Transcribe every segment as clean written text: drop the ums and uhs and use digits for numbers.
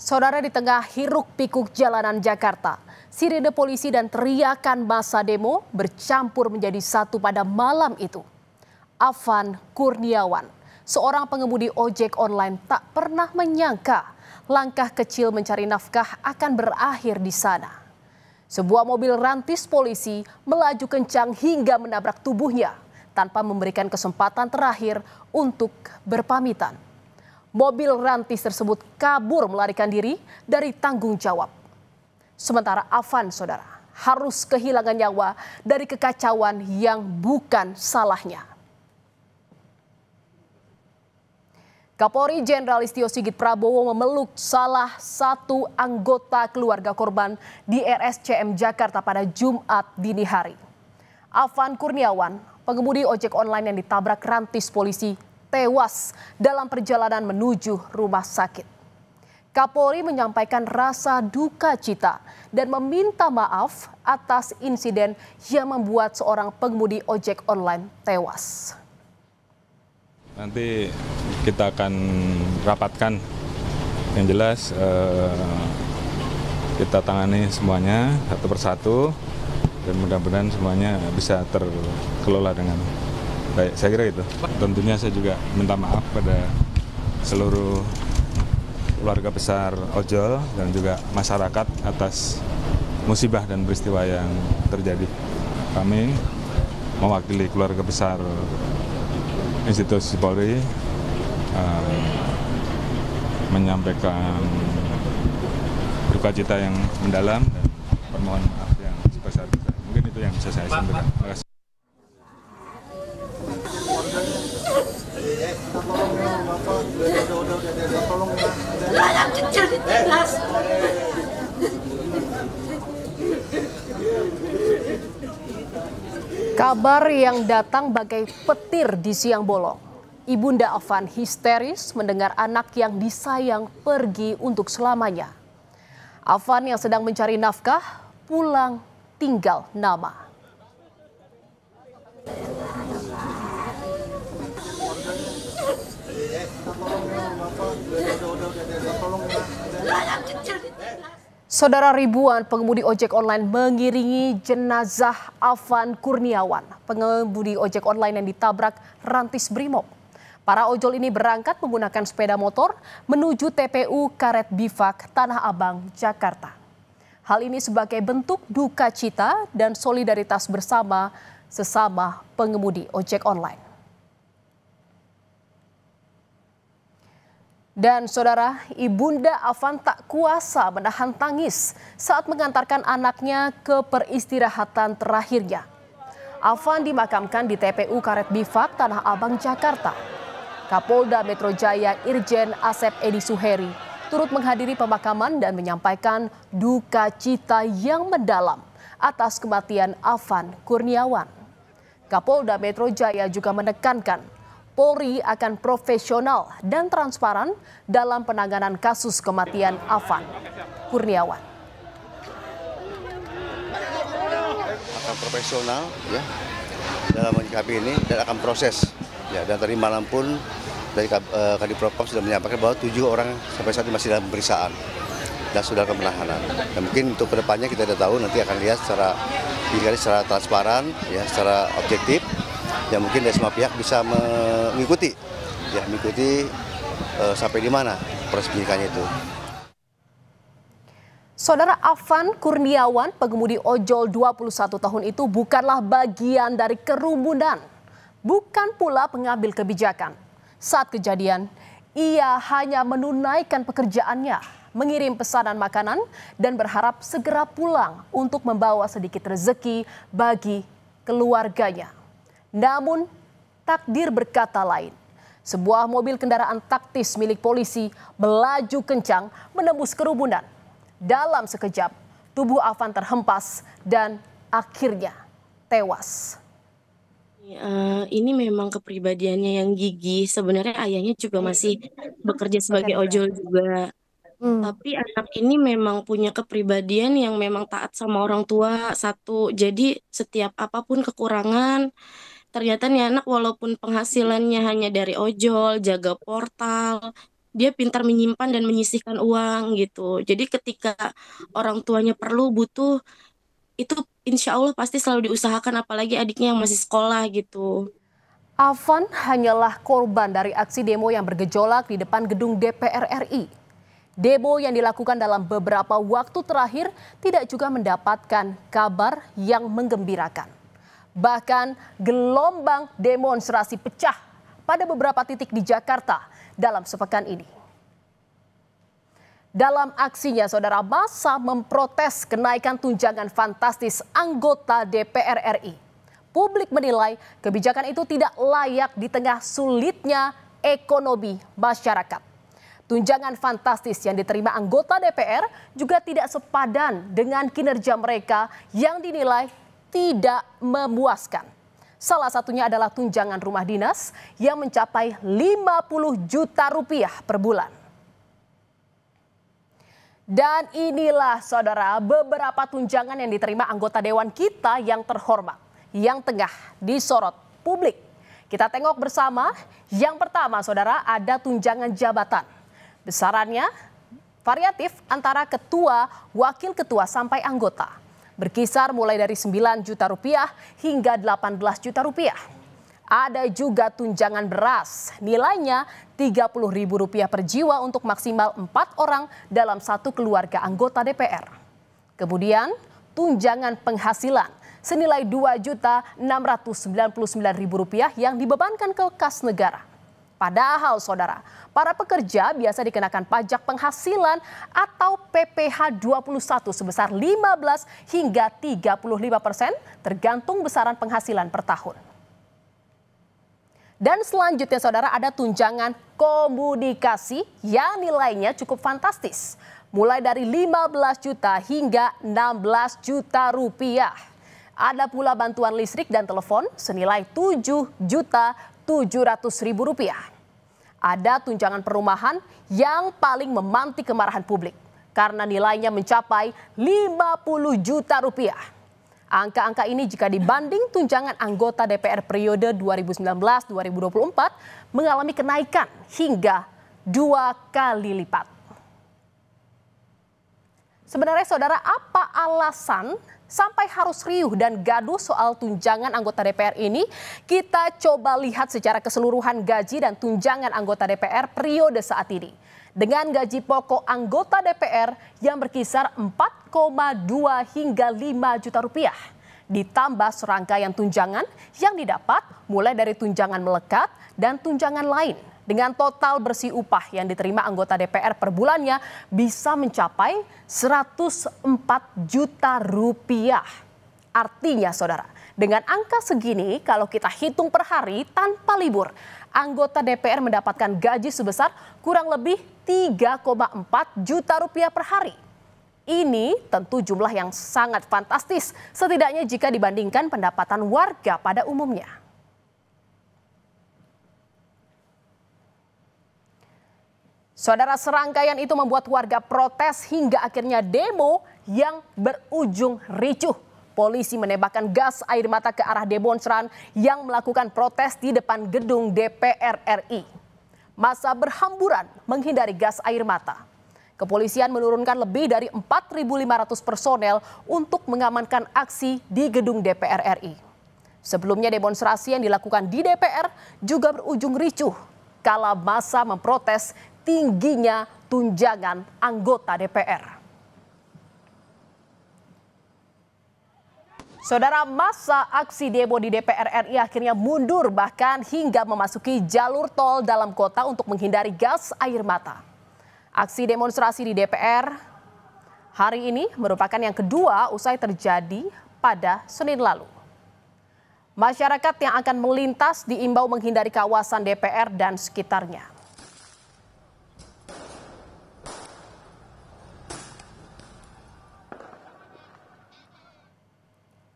Saudara, di tengah hiruk-pikuk jalanan Jakarta, sirine polisi dan teriakan massa demo bercampur menjadi satu pada malam itu. Afan Kurniawan, seorang pengemudi ojek online, tak pernah menyangka langkah kecil mencari nafkah akan berakhir di sana. Sebuah mobil rantis polisi melaju kencang hingga menabrak tubuhnya tanpa memberikan kesempatan terakhir untuk berpamitan. Mobil rantis tersebut kabur melarikan diri dari tanggung jawab. Sementara Afan, saudara, harus kehilangan nyawa dari kekacauan yang bukan salahnya. Kapolri Jenderal Listio Sigit Prabowo memeluk salah satu anggota keluarga korban di RSCM Jakarta pada Jumat dini hari. Afan Kurniawan, pengemudi ojek online yang ditabrak rantis polisi, tewas dalam perjalanan menuju rumah sakit. Kapolri menyampaikan rasa duka cita dan meminta maaf atas insiden yang membuat seorang pengemudi ojek online tewas. Nanti kita akan rapatkan, yang jelas kita tangani semuanya satu persatu dan mudah-mudahan semuanya bisa terkelola dengan baik. Saya kira itu. Tentunya saya juga minta maaf pada seluruh keluarga besar ojol dan juga masyarakat atas musibah dan peristiwa yang terjadi. Kami mewakili keluarga besar institusi Polri menyampaikan duka cita yang mendalam dan permohon maaf yang sebesar-besarnya. Mungkin itu yang bisa saya sampaikan. Terima kasih. Kabar yang datang bagai petir di siang bolong. Ibunda Afan histeris mendengar anak yang disayang pergi untuk selamanya. Afan yang sedang mencari nafkah pulang tinggal nama. Saudara, ribuan pengemudi ojek online mengiringi jenazah Afan Kurniawan, pengemudi ojek online yang ditabrak rantis Brimob. Para ojol ini berangkat menggunakan sepeda motor menuju TPU Karet Bifak, Tanah Abang, Jakarta. Hal ini sebagai bentuk duka cita dan solidaritas bersama sesama pengemudi ojek online. Dan saudara, ibunda Afan tak kuasa menahan tangis saat mengantarkan anaknya ke peristirahatan terakhirnya. Afan dimakamkan di TPU Karet Bifak, Tanah Abang, Jakarta. Kapolda Metro Jaya Irjen Asep Edi Suheri turut menghadiri pemakaman dan menyampaikan duka cita yang mendalam atas kematian Afan Kurniawan. Kapolda Metro Jaya juga menekankan Polri akan profesional dan transparan dalam penanganan kasus kematian Afan Kurniawan. Akan profesional ya dalam menyikapi ini dan akan proses ya, dan tadi malam pun dari Kadipropam sudah menyampaikan bahwa 7 orang sampai saat ini masih dalam pemeriksaan dan sudah akan penahanan. Dan mungkin untuk kedepannya kita sudah tahu, nanti akan lihat secara transparan ya, secara objektif. Ya, mungkin dari semua pihak bisa mengikuti sampai di mana proses penyidikannya itu. Saudara, Afan Kurniawan, pengemudi ojol 21 tahun itu bukanlah bagian dari kerumunan, bukan pula pengambil kebijakan. Saat kejadian, ia hanya menunaikan pekerjaannya, mengirim pesanan makanan dan berharap segera pulang untuk membawa sedikit rezeki bagi keluarganya. Namun, takdir berkata lain. Sebuah mobil kendaraan taktis milik polisi melaju kencang menembus kerumunan. Dalam sekejap, tubuh Afan terhempas dan akhirnya tewas. Ini memang kepribadiannya yang gigih. Sebenarnya ayahnya juga masih bekerja sebagai ojol juga. Tapi anak ini memang punya kepribadian yang memang taat sama orang tua satu. Jadi setiap apapun kekurangan, ternyata nih anak walaupun penghasilannya hanya dari ojol, jaga portal, dia pintar menyimpan dan menyisihkan uang gitu. Jadi ketika orang tuanya perlu butuh itu insya Allah pasti selalu diusahakan, apalagi adiknya yang masih sekolah gitu. Afan hanyalah korban dari aksi demo yang bergejolak di depan gedung DPR RI. Demo yang dilakukan dalam beberapa waktu terakhir tidak juga mendapatkan kabar yang menggembirakan. Bahkan gelombang demonstrasi pecah pada beberapa titik di Jakarta dalam sepekan ini. Dalam aksinya, saudara, massa memprotes kenaikan tunjangan fantastis anggota DPR RI. Publik menilai kebijakan itu tidak layak di tengah sulitnya ekonomi masyarakat. Tunjangan fantastis yang diterima anggota DPR juga tidak sepadan dengan kinerja mereka yang dinilai tidak memuaskan. Salah satunya adalah tunjangan rumah dinas yang mencapai 50 juta rupiah per bulan. Dan inilah, saudara, beberapa tunjangan yang diterima anggota dewan kita yang terhormat, yang tengah disorot publik. Kita tengok bersama. Yang pertama, saudara, ada tunjangan jabatan. Besarannya variatif antara ketua, wakil ketua sampai anggota. Berkisar mulai dari 9 juta rupiah hingga 18 juta rupiah. Ada juga tunjangan beras, nilainya Rp30.000 per jiwa untuk maksimal 4 orang dalam satu keluarga anggota DPR. Kemudian tunjangan penghasilan senilai Rp2.699.000 yang dibebankan ke kas negara. Padahal, saudara, para pekerja biasa dikenakan pajak penghasilan atau PPh 21 sebesar 15 hingga 35% tergantung besaran penghasilan per tahun. Dan selanjutnya, saudara, ada tunjangan komunikasi yang nilainya cukup fantastis. Mulai dari 15 juta hingga 16 juta rupiah. Ada pula bantuan listrik dan telepon senilai Rp7.700.000. Ada tunjangan perumahan yang paling memantik kemarahan publik karena nilainya mencapai 50 juta rupiah. Angka-angka ini jika dibanding tunjangan anggota DPR periode 2019-2024 mengalami kenaikan hingga 2 kali lipat. Sebenarnya, saudara, apa alasan sampai harus riuh dan gaduh soal tunjangan anggota DPR ini? Kita coba lihat secara keseluruhan gaji dan tunjangan anggota DPR periode saat ini. Dengan gaji pokok anggota DPR yang berkisar 4,2 hingga 5 juta rupiah. Ditambah serangkaian tunjangan yang didapat mulai dari tunjangan melekat dan tunjangan lain. Dengan total bersih upah yang diterima anggota DPR per bulannya bisa mencapai 104 juta rupiah. Artinya, saudara, dengan angka segini kalau kita hitung per hari tanpa libur, anggota DPR mendapatkan gaji sebesar kurang lebih 3,4 juta rupiah per hari. Ini tentu jumlah yang sangat fantastis, setidaknya jika dibandingkan pendapatan warga pada umumnya. Saudara, serangkaian itu membuat warga protes hingga akhirnya demo yang berujung ricuh. Polisi menembakkan gas air mata ke arah demonstran yang melakukan protes di depan gedung DPR RI. Massa berhamburan menghindari gas air mata. Kepolisian menurunkan lebih dari 4.500 personel untuk mengamankan aksi di gedung DPR RI. Sebelumnya demonstrasi yang dilakukan di DPR juga berujung ricuh kala massa memprotes tingginya tunjangan anggota DPR. Saudara, massa aksi demo di DPR RI akhirnya mundur bahkan hingga memasuki jalur tol dalam kota untuk menghindari gas air mata. Aksi demonstrasi di DPR hari ini merupakan yang kedua usai terjadi pada Senin lalu. Masyarakat yang akan melintas diimbau menghindari kawasan DPR dan sekitarnya.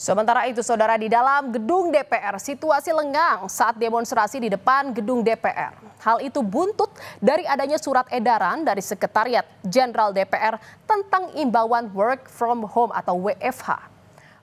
Sementara itu, saudara, di dalam gedung DPR situasi lengang saat demonstrasi di depan gedung DPR. Hal itu buntut dari adanya surat edaran dari Sekretariat Jenderal DPR tentang imbauan work from home atau WFH.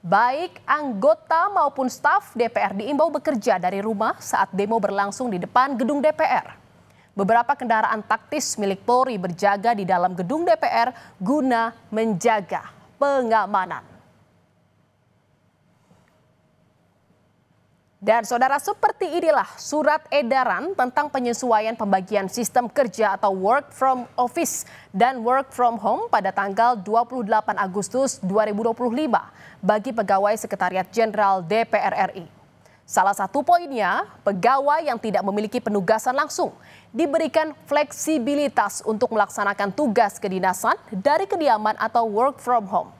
Baik anggota maupun staf DPR diimbau bekerja dari rumah saat demo berlangsung di depan gedung DPR. Beberapa kendaraan taktis milik Polri berjaga di dalam gedung DPR guna menjaga pengamanan. Dan saudara, seperti inilah surat edaran tentang penyesuaian pembagian sistem kerja atau work from office dan work from home pada tanggal 28 Agustus 2025 bagi pegawai Sekretariat Jenderal DPR RI. Salah satu poinnya, pegawai yang tidak memiliki penugasan langsung diberikan fleksibilitas untuk melaksanakan tugas kedinasan dari kediaman atau work from home.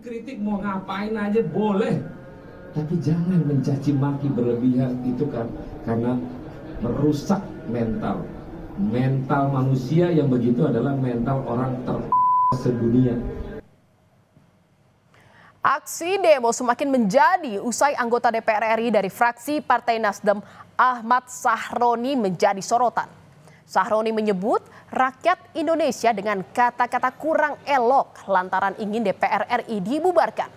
Kritik mau ngapain aja boleh, tapi jangan mencaci maki berlebihan. Itu kan karena merusak mental manusia yang begitu adalah mental orang sedunia. Aksi demo semakin menjadi usai anggota DPR RI dari fraksi Partai Nasdem Ahmad Sahroni menjadi sorotan. Sahroni menyebut rakyat Indonesia dengan kata-kata kurang elok lantaran ingin DPR RI dibubarkan.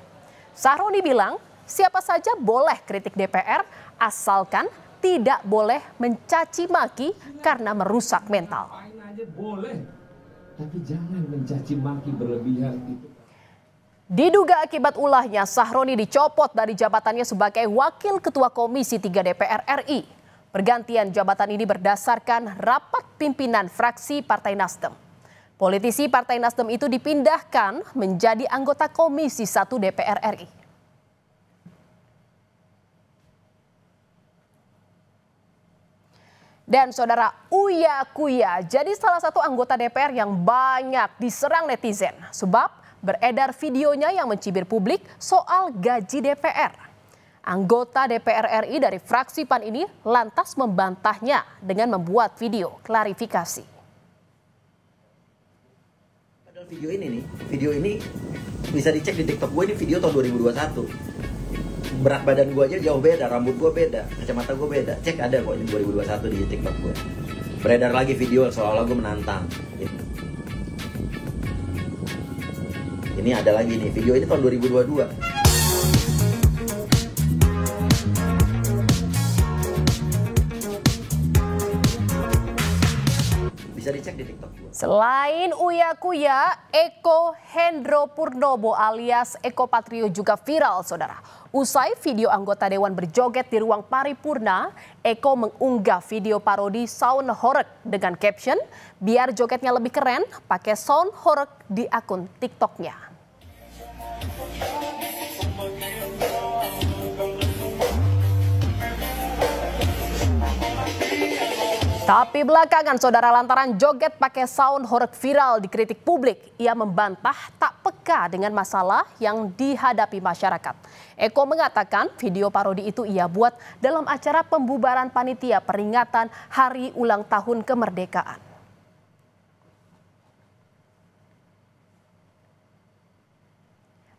Sahroni bilang siapa saja boleh kritik DPR asalkan tidak boleh mencaci maki karena merusak mental. Boleh, tapi jangan mencaci maki berlebihan. Diduga akibat ulahnya, Sahroni dicopot dari jabatannya sebagai Wakil Ketua Komisi 3 DPR RI. Pergantian jabatan ini berdasarkan rapat pimpinan fraksi Partai Nasdem. Politisi Partai Nasdem itu dipindahkan menjadi anggota Komisi 1 DPR RI. Dan saudara, Uya Kuya jadi salah satu anggota DPR yang banyak diserang netizen sebab beredar videonya yang mencibir publik soal gaji DPR. Anggota DPR RI dari fraksi PAN ini lantas membantahnya dengan membuat video klarifikasi. Padahal video ini bisa dicek di TikTok gue, ini video tahun 2021. Berat badan gue aja jauh beda, rambut gue beda, kacamata gue beda. Cek ada kok ini 2021 di TikTok gue. Beredar lagi video seolah-olah gue menantang. Ini ada lagi nih, video ini tahun 2022. Bisa dicek di TikTok gue. Selain Uya Kuya, Eko Hendro Purnomo alias Eko Patrio juga viral, saudara. Usai video anggota Dewan berjoget di ruang paripurna, Eko mengunggah video parodi sound horeg dengan caption, biar jogetnya lebih keren, pakai sound horeg di akun TikToknya. Tapi belakangan saudara, lantaran joget pakai sound horeg viral dikritik publik, ia membantah tak peka dengan masalah yang dihadapi masyarakat. Eko mengatakan video parodi itu ia buat dalam acara pembubaran panitia peringatan Hari Ulang Tahun Kemerdekaan.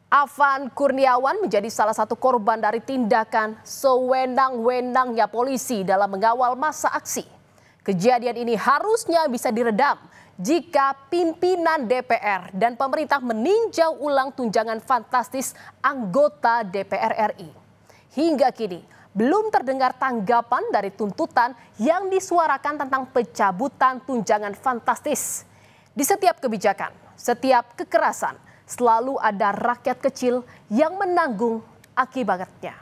Afan Kurniawan menjadi salah satu korban dari tindakan sewenang-wenangnya polisi dalam mengawal masa aksi. Kejadian ini harusnya bisa diredam jika pimpinan DPR dan pemerintah meninjau ulang tunjangan fantastis anggota DPR RI. Hingga kini belum terdengar tanggapan dari tuntutan yang disuarakan tentang pencabutan tunjangan fantastis. Di setiap kebijakan, setiap kekerasan, selalu ada rakyat kecil yang menanggung akibatnya.